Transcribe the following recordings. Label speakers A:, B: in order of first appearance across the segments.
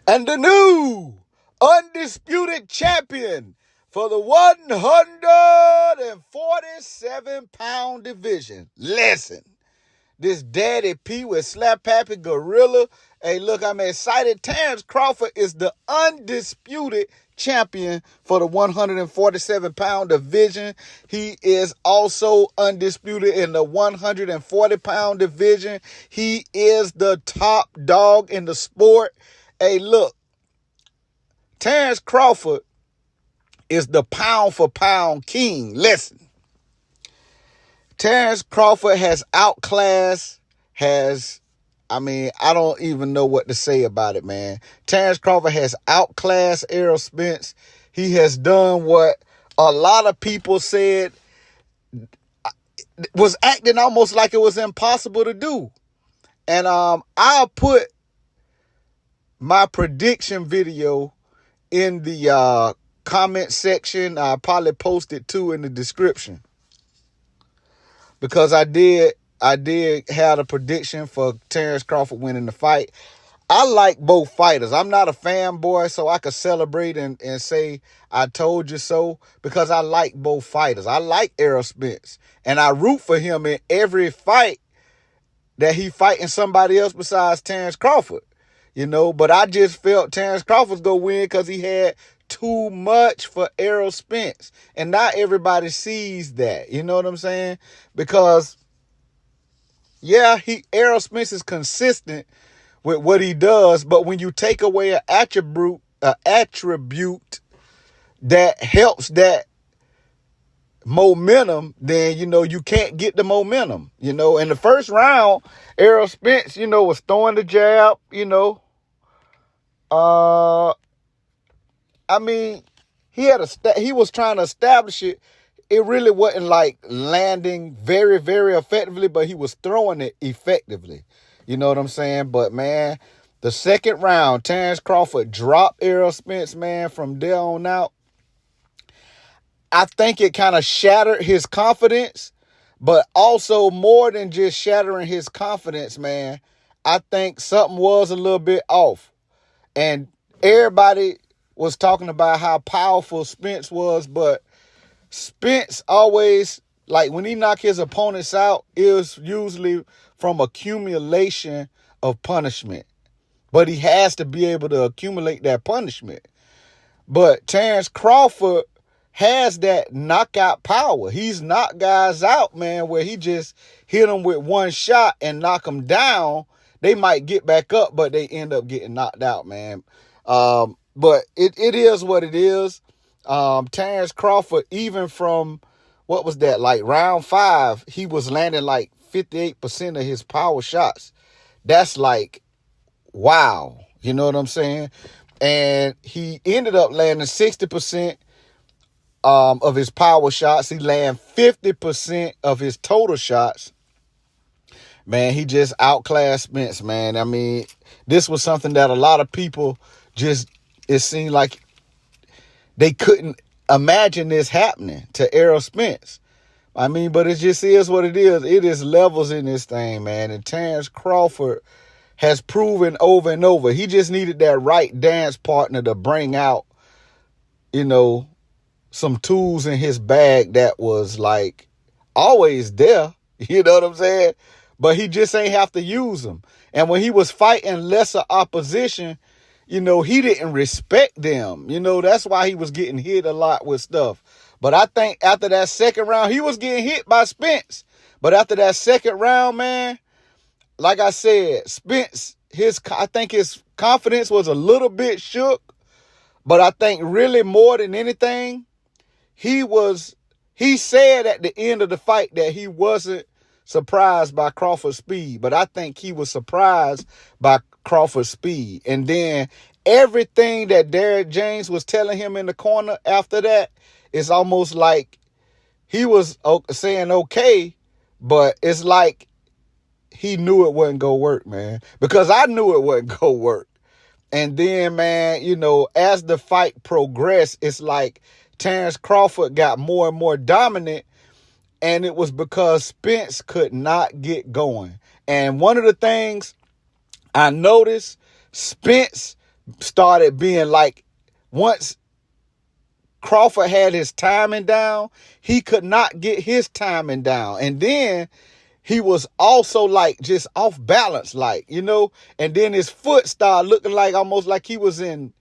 A: And the new undisputed champion for the 147-pound division. Listen, this Daddy P with Slap Happy Gorilla. Hey, look, I'm excited. Terence Crawford is the undisputed champion for the 147-pound division. He is also undisputed in the 140-pound division. He is the top dog in the sport. Hey, look, Terence Crawford is the pound-for-pound king. Listen, Terence Crawford has outclassed, I don't even know what to say about it, man. Terence Crawford has outclassed Errol Spence. He has done what a lot of people said was acting almost like it was impossible to do. And I'll put my prediction video in the comment section. I'll probably post it too in the description, because I did have a prediction for Terence Crawford winning the fight. I like both fighters. I'm not a fanboy, so I could celebrate and say I told you so, because I like both fighters. I like Errol Spence, and I root for him in every fight that he fighting somebody else besides Terence Crawford. But I just felt Terence Crawford's going to win because he had too much for Errol Spence. And not everybody sees that. You know what I'm saying? Because, yeah, Errol Spence is consistent with what he does, but when you take away an attribute that helps that momentum, then, you can't get the momentum. In the first round, Errol Spence, was throwing the jab, he was trying to establish it. It really wasn't like landing very, very effectively, but he was throwing it effectively. You know what I'm saying? But, man, the second round, Terence Crawford dropped Errol Spence, man, from there on out. I think it kind of shattered his confidence, but also more than just shattering his confidence, man, I think something was a little bit off. And everybody was talking about how powerful Spence was, but Spence always, like when he knocked his opponents out, it was usually from accumulation of punishment. But he has to be able to accumulate that punishment. But Terence Crawford has that knockout power. He's knocked guys out, man, where he just hit them with one shot and knock them down. They might get back up, but they end up getting knocked out, man. But it is what it is. Terence Crawford, even from, what was that, like round 5, he was landing like 58% of his power shots. That's like, wow. You know what I'm saying? And he ended up landing 60% of his power shots. He landed 50% of his total shots. Man, he just outclassed Spence, man. I mean, this was something that a lot of people it seemed like they couldn't imagine this happening to Errol Spence. I mean, but it just is what it is. It is levels in this thing, man. And Terence Crawford has proven over and over. He just needed that right dance partner to bring out, some tools in his bag that was like always there. You know what I'm saying? But he just ain't have to use them. And when he was fighting lesser opposition, he didn't respect them. That's why he was getting hit a lot with stuff. But I think after that second round, he was getting hit by Spence. But after that second round, man, like I said, Spence, I think his confidence was a little bit shook. But I think really more than anything, he said at the end of the fight that he wasn't surprised by Crawford's speed, but I think he was surprised by Crawford's speed. And then everything that Derrick James was telling him in the corner after that is almost like he was saying okay, but it's like he knew it wasn't going to work, man, because I knew it wasn't going to work. And then, man, as the fight progressed, it's like Terence Crawford got more and more dominant. And it was because Spence could not get going. And one of the things I noticed, Spence started being like, once Crawford had his timing down, he could not get his timing down. And then he was also like just off balance, like, you know, and then his foot started looking like almost like he was in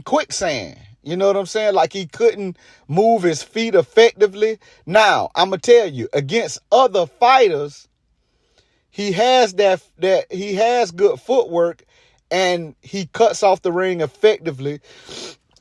A: quicksand. You know what I'm saying? Like he couldn't move his feet effectively. Now, I'm going to tell you, against other fighters, he has he has good footwork and he cuts off the ring effectively,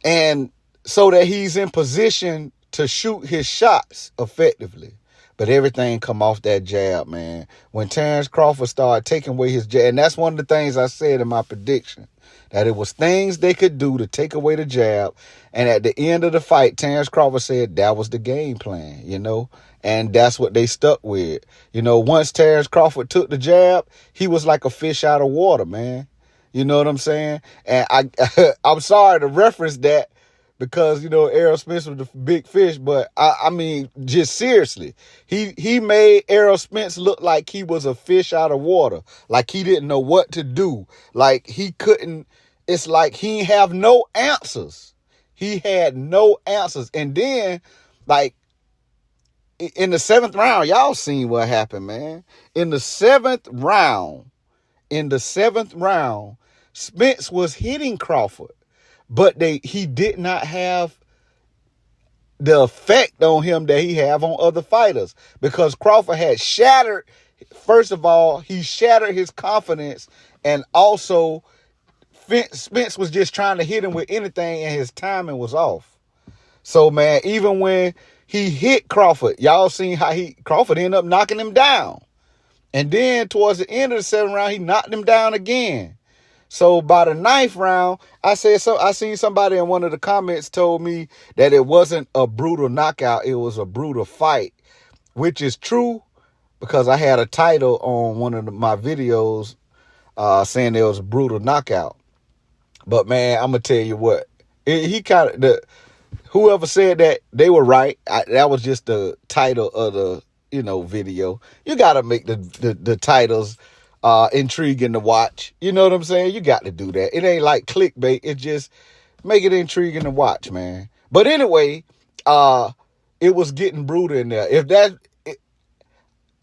A: and so that he's in position to shoot his shots effectively. But everything come off that jab, man. When Terence Crawford started taking away his jab, and that's one of the things I said in my prediction, that it was things they could do to take away the jab. And at the end of the fight, Terence Crawford said that was the game plan, you know, and that's what they stuck with. You know, once Terence Crawford took the jab, he was like a fish out of water, man. You know what I'm saying? And I'm sorry to reference that, because, you know, Errol Spence was the big fish, but I mean, just seriously, he made Errol Spence look like he was a fish out of water, like he didn't know what to do, like he couldn't. It's like he didn't have no answers. He had no answers. And then, like, in the 7th round, y'all seen what happened, man. In the seventh round, Spence was hitting Crawford, but he did not have the effect on him that he have on other fighters, because Crawford had shattered. First of all, he shattered his confidence, and also Spence was just trying to hit him with anything, and his timing was off. So, man, even when he hit Crawford, y'all seen how Crawford ended up knocking him down. And then towards the end of the 7th round, he knocked him down again. So by the 9th round, I seen somebody in one of the comments told me that it wasn't a brutal knockout, it was a brutal fight, which is true, because I had a title on one of my videos saying there was a brutal knockout. But man, I'm gonna tell you what, whoever said that, they were right. That was just the title of the video. You gotta make the titles intriguing to watch. You know what I'm saying? You got to do that. It ain't like clickbait. It just make it intriguing to watch, man. But anyway, it was getting brutal in there.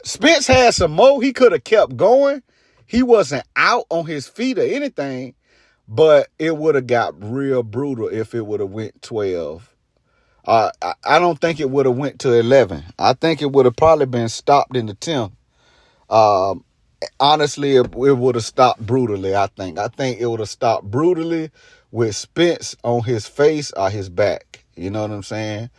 A: Spence had some more, he could have kept going. He wasn't out on his feet or anything, but it would have got real brutal if it would have went 12. I don't think it would have went to 11. I think it would have probably been stopped in the 10th. Honestly, it would have stopped brutally, I think. I think it would have stopped brutally with Spence on his face or his back. You know what I'm saying?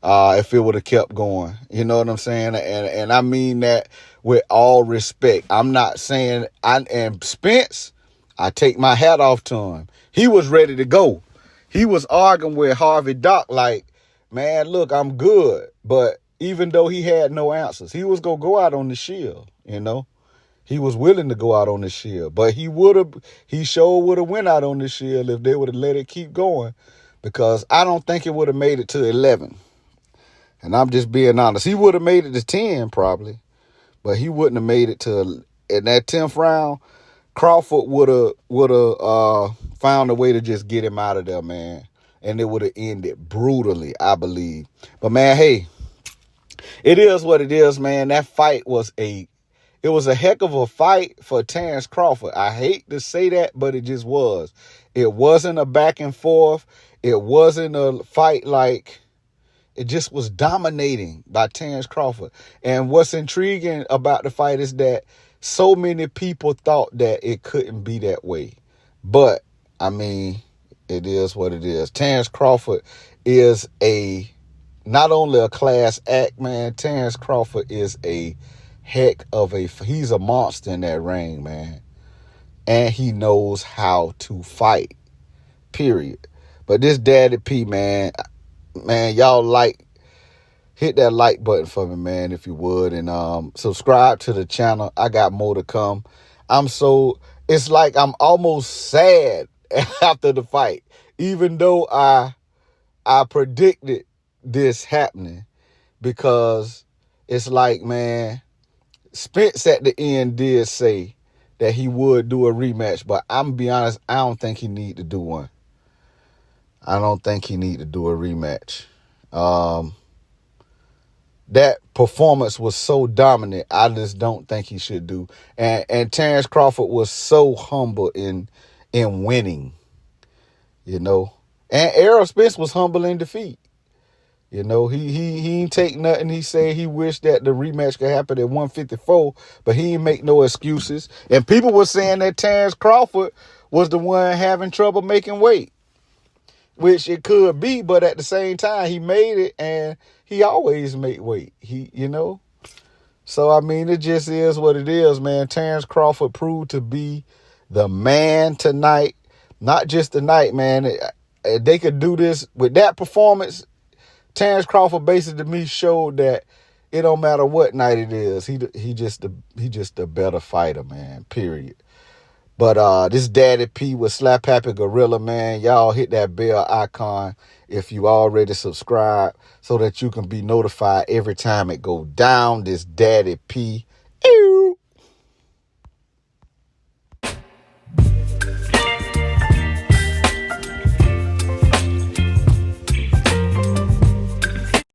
A: If it would have kept going. You know what I'm saying? And I mean that with all respect. I'm not saying... And Spence, I take my hat off to him. He was ready to go. He was arguing with Harvey Doc like, man, look, I'm good. But even though he had no answers, he was going to go out on the shield, you know? He was willing to go out on the shield, but he sure would have went out on the shield if they would have let it keep going, because I don't think it would have made it to 11. And I'm just being honest. He would have made it to 10 probably, but he wouldn't have made it to, in that 10th round, Crawford would have found a way to just get him out of there, man. And it would have ended brutally, I believe. But man, hey, it is what it is, man. That fight was a heck of a fight for Terence Crawford. I hate to say that, but it just was. It wasn't a back and forth. It wasn't a fight like... It just was dominating by Terence Crawford. And what's intriguing about the fight is that so many people thought that it couldn't be that way. But, I mean, it is what it is. Terence Crawford is not only a class act, man. Terence Crawford is a heck of he's a monster in that ring, man. And he knows how to fight, period. But this Daddy P, man, y'all hit that like button for me, man, if you would. And subscribe to the channel. I got more to come. It's like I'm almost sad after the fight, even though I predicted this happening, because it's like, man, Spence at the end did say that he would do a rematch, but I'm gonna be honest, I don't think he need to do one. I don't think he need to do a rematch. That performance was so dominant, I just don't think he should do. And Terence Crawford was so humble in winning, you know. And Errol Spence was humble in defeat. You know, he ain't take nothing. He said he wished that the rematch could happen at 154, but he ain't make no excuses. And people were saying that Terence Crawford was the one having trouble making weight, which it could be, but at the same time, he made it, and he always make weight. You know? So, I mean, it just is what it is, man. Terence Crawford proved to be the man tonight. Not just tonight, man. They could do this with that performance. Terence Crawford basically to me showed that it don't matter what night it is. He just a better fighter, man, period. But this Daddy P with Slap Happy Gorilla, man. Y'all hit that bell icon if you already subscribed so that you can be notified every time it go down. This Daddy P